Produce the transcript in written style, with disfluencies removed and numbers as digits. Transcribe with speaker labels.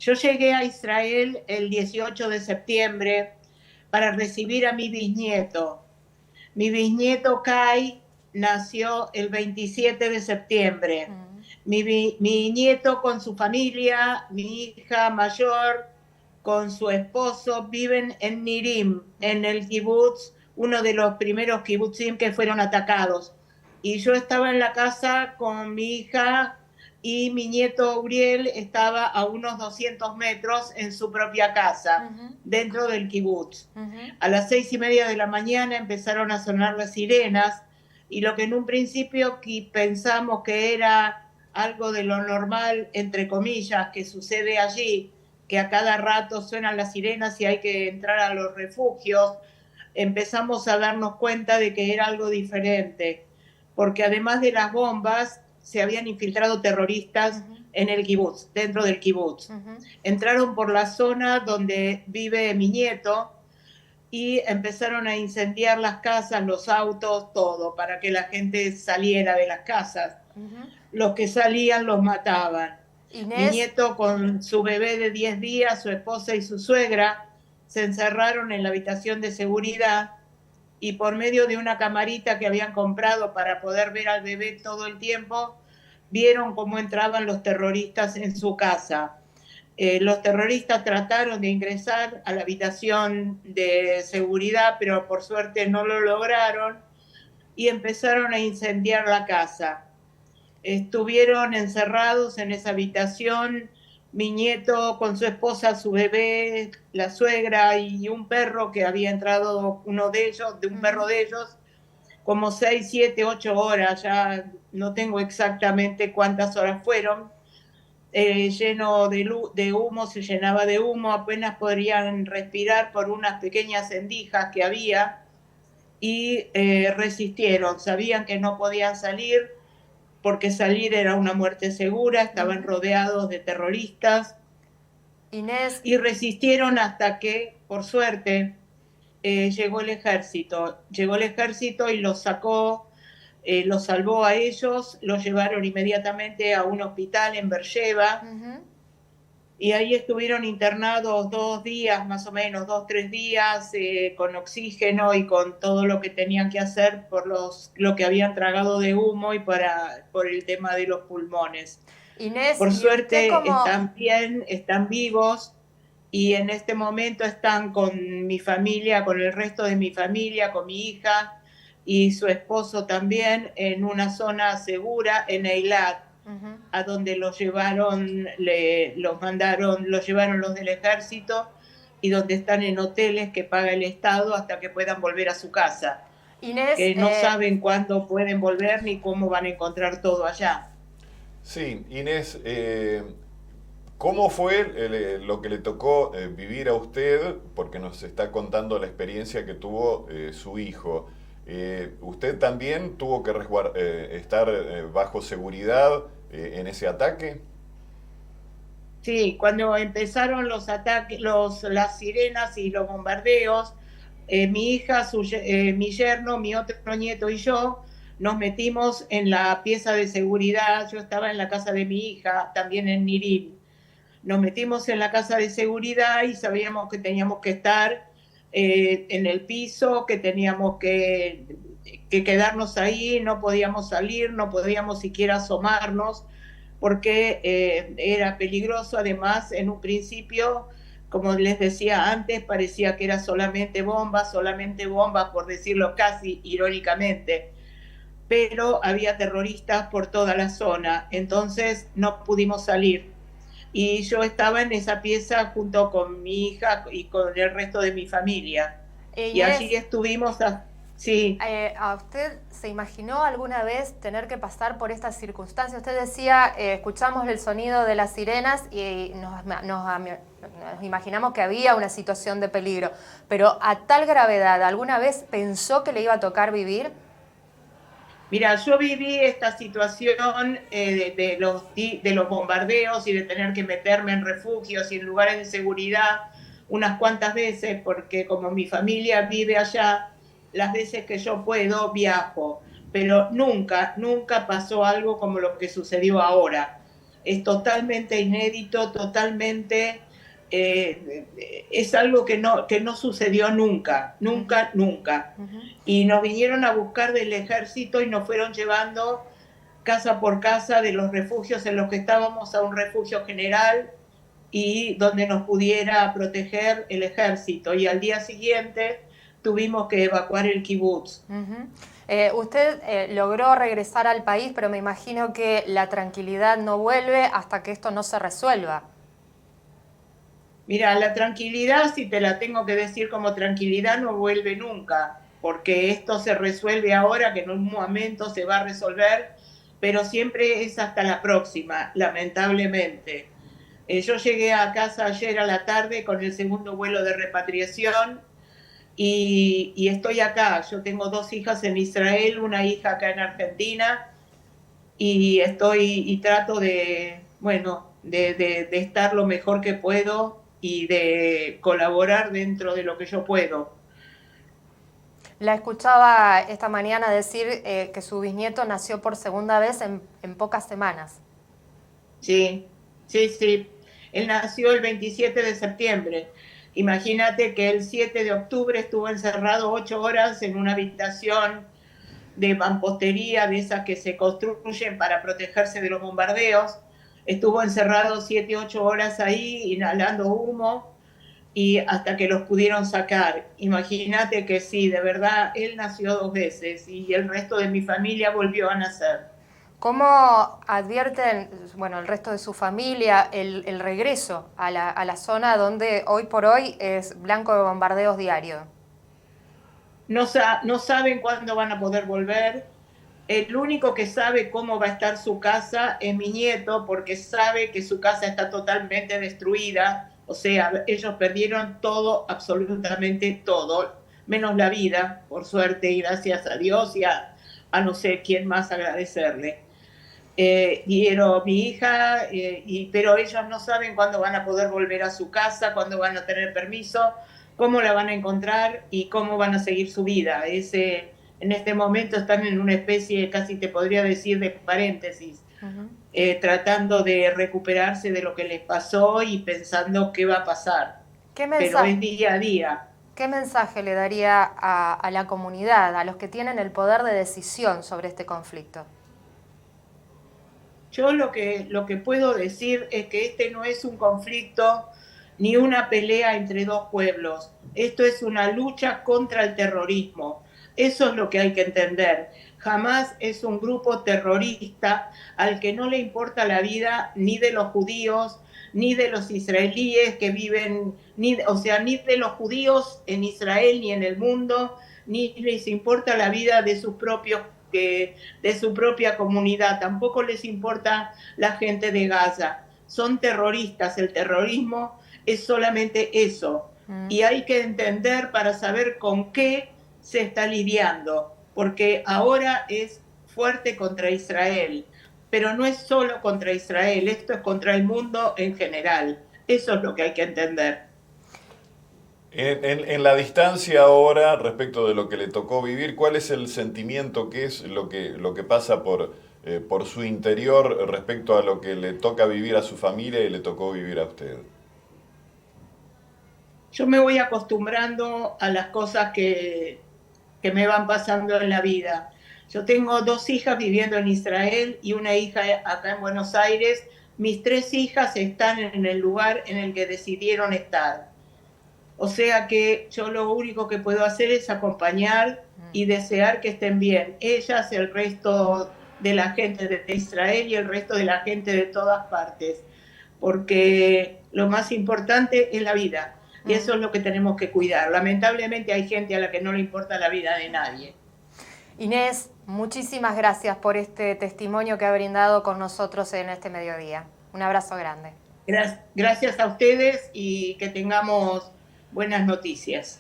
Speaker 1: Yo llegué a Israel el 18 de septiembre para recibir a mi bisnieto. Mi bisnieto Kai nació el 27 de septiembre.
Speaker 2: Mm.
Speaker 1: Mi nieto con su familia, mi hija mayor con su esposo viven en Nirim, en el kibutz, uno de los primeros kibutzim que fueron atacados. Y yo estaba en la casa con mi hija y mi nieto Uriel estaba a unos 200 metros en su propia casa,
Speaker 2: Ujú,
Speaker 1: dentro del kibutz.
Speaker 2: ujú.
Speaker 1: A las 6:30 de la mañana empezaron a sonar las sirenas y lo que en un principio pensamos que era algo de lo normal, entre comillas, que sucede allí, que a cada rato suenan las sirenas y hay que entrar a los refugios, empezamos a darnos cuenta de que era algo diferente, porque además de las bombas se habían infiltrado terroristas
Speaker 2: Ujú,
Speaker 1: en el kibutz, dentro del kibutz.
Speaker 2: ujú.
Speaker 1: Entraron por la zona donde vive mi nieto y empezaron a incendiar las casas, los autos, todo, para que la gente saliera de las casas.
Speaker 2: Ujú.
Speaker 1: Los que salían los mataban. Mi
Speaker 2: Inés,
Speaker 1: nieto con su bebé de 10 días, su esposa y su suegra se encerraron en la habitación de seguridad y por medio de una camarita que habían comprado para poder ver al bebé todo el tiempo, vieron cómo entraban los terroristas en su casa. Los terroristas trataron de ingresar a la habitación de seguridad, pero por suerte no lo lograron y empezaron a incendiar la casa. Estuvieron encerrados en esa habitación, mi nieto con su esposa, su bebé, la suegra y un perro que había entrado, uno de ellos, de un perro
Speaker 2: ujú.
Speaker 1: de ellos, como 6, 7, 8 horas, ya no tengo exactamente cuántas horas fueron, lleno de humo, se llenaba de humo, apenas podrían respirar por unas pequeñas endijas que había y resistieron, sabían que no podían salir porque salir era una muerte segura, estaban
Speaker 2: Ujú.
Speaker 1: rodeados de terroristas
Speaker 2: Inés,
Speaker 1: y resistieron hasta que, por suerte, llegó el ejército y los sacó, los salvó a ellos, los llevaron inmediatamente a un hospital en Beersheba
Speaker 2: ujú.
Speaker 1: y ahí estuvieron internados 2 días, más o menos, 2, 3 días, con oxígeno y con todo lo que tenían que hacer por lo que habían tragado de humo y por el tema de los pulmones.
Speaker 2: Inés,
Speaker 1: Por
Speaker 2: y usted
Speaker 1: suerte
Speaker 2: como,
Speaker 1: están bien, están vivos y en este momento están con mi familia, con el resto de mi familia, con mi hija y su esposo también en una zona segura en Eilat,
Speaker 2: ujú.
Speaker 1: a donde los llevaron, los mandaron, los llevaron los del ejército y donde están en hoteles que paga el Estado hasta que puedan volver a su casa,
Speaker 2: Inés,
Speaker 1: que no saben cuándo pueden volver ni cómo van a encontrar todo allá.
Speaker 3: Sí, Inés, ¿cómo fue lo que le tocó vivir a usted? Porque nos está contando la experiencia que tuvo su hijo. ¿Usted también tuvo que estar bajo seguridad en ese ataque?
Speaker 1: Sí, cuando empezaron los ataques, las sirenas y los bombardeos, mi hija, mi yerno, mi otro nieto y yo nos metimos en la pieza de seguridad. Yo estaba en la casa de mi hija, también en Nirim. Nos metimos en la casa de seguridad y sabíamos que teníamos que estar en el piso, que teníamos que quedarnos ahí, no podíamos salir, no podíamos siquiera asomarnos porque era peligroso. Además, en un principio, como les decía antes, parecía que era solamente bombas, por decirlo casi irónicamente, pero había terroristas por toda la zona, entonces no pudimos salir. Y yo estaba en esa pieza junto con mi hija y con el resto de mi familia. Y allí
Speaker 2: Inés,
Speaker 1: estuvimos, sí.
Speaker 2: ¿a usted se imaginó alguna vez tener que pasar por estas circunstancias? Usted decía, escuchamos el sonido de las sirenas y nos imaginamos que había una situación de peligro, pero a tal gravedad, ¿alguna vez pensó que le iba a tocar vivir?
Speaker 1: Mira, yo viví esta situación de los bombardeos y de tener que meterme en refugios y en lugares de seguridad unas cuantas veces, porque como mi familia vive allá, las veces que yo puedo viajo, pero nunca, nunca pasó algo como lo que sucedió ahora. es totalmente inédito, totalmente, es algo que no sucedió nunca, nunca, nunca. Y nos vinieron a buscar del ejército y nos fueron llevando casa por casa de los refugios en los que estábamos a un refugio general y donde nos pudiera proteger el ejército. Y al día siguiente tuvimos que evacuar el kibutz.
Speaker 2: Usted logró regresar al país, pero me imagino que la tranquilidad no vuelve hasta que esto no se resuelva.
Speaker 1: Mira, la tranquilidad, si te la tengo que decir como tranquilidad, no vuelve nunca, porque esto se resuelve ahora, que en un momento se va a resolver, pero siempre es hasta la próxima, lamentablemente. Yo llegué a casa ayer a la tarde con el segundo vuelo de repatriación y estoy acá. Yo tengo 2 hijas en Israel, una hija acá en Argentina y trato de, bueno, de estar lo mejor que puedo y de colaborar dentro de lo que yo puedo.
Speaker 2: La escuchaba esta mañana decir que su bisnieto nació por segunda vez en pocas semanas.
Speaker 1: Sí, sí, sí. Él nació el 27 de septiembre. Imagínate que el 7 de octubre estuvo encerrado 8 horas en una habitación de mampostería, de esas que se construyen para protegerse de los bombardeos. Estuvo encerrado 7, 8 horas ahí, inhalando humo, y hasta que los pudieron sacar. Imagínate que sí, de verdad, él nació 2 veces y el resto de mi familia volvió a nacer.
Speaker 2: ¿Cómo advierten, bueno, el resto de su familia el regreso a la zona donde hoy por hoy es blanco de bombardeos diarios?
Speaker 1: No saben cuándo van a poder volver. El único que sabe cómo va a estar su casa es mi nieto, porque sabe que su casa está totalmente destruida. O sea, ellos perdieron todo, absolutamente todo, menos la vida, por suerte, y gracias a Dios y a no sé quién más agradecerle. Pero mi hija, pero ellos no saben cuándo van a poder volver a su casa, cuándo van a tener permiso, cómo la van a encontrar y cómo van a seguir su vida. En este momento están en una especie, casi te podría decir, de paréntesis, tratando de recuperarse de lo que les pasó y pensando qué va a pasar. Pero es día a día.
Speaker 2: ¿Qué mensaje le daría a la comunidad, a los que tienen el poder de decisión sobre este conflicto?
Speaker 1: Yo lo que puedo decir es que este no es un conflicto ni una pelea entre 2 pueblos. Esto es una lucha contra el terrorismo. Eso es lo que hay que entender. Jamás es un grupo terrorista al que no le importa la vida ni de los judíos, ni de los israelíes que viven, ni de los judíos en Israel ni en el mundo, ni les importa la vida de sus propios de su propia comunidad, tampoco les importa la gente de Gaza. Son terroristas, el terrorismo es solamente eso. Y hay que entender para saber con qué se está lidiando, porque ahora es fuerte contra Israel, pero no es solo contra Israel, esto es contra el mundo en general. Eso es lo que hay que entender.
Speaker 3: En la distancia ahora, respecto de lo que le tocó vivir, ¿cuál es el sentimiento, qué es lo que pasa por su interior respecto a lo que le toca vivir a su familia y le tocó vivir a usted?
Speaker 1: Yo me voy acostumbrando a las cosas que me van pasando en la vida. Yo tengo 2 hijas viviendo en Israel y una hija acá en Buenos Aires. Mis 3 hijas están en el lugar en el que decidieron estar. O sea que yo lo único que puedo hacer es acompañar y desear que estén bien. Ellas, el resto de la gente de Israel y el resto de la gente de todas partes. Porque lo más importante es la vida. Y eso es lo que tenemos que cuidar. Lamentablemente hay gente a la que no le importa la vida de nadie.
Speaker 2: Inés, muchísimas gracias por este testimonio que ha brindado con nosotros en este mediodía. Un abrazo grande.
Speaker 1: Gracias a ustedes y que tengamos buenas noticias.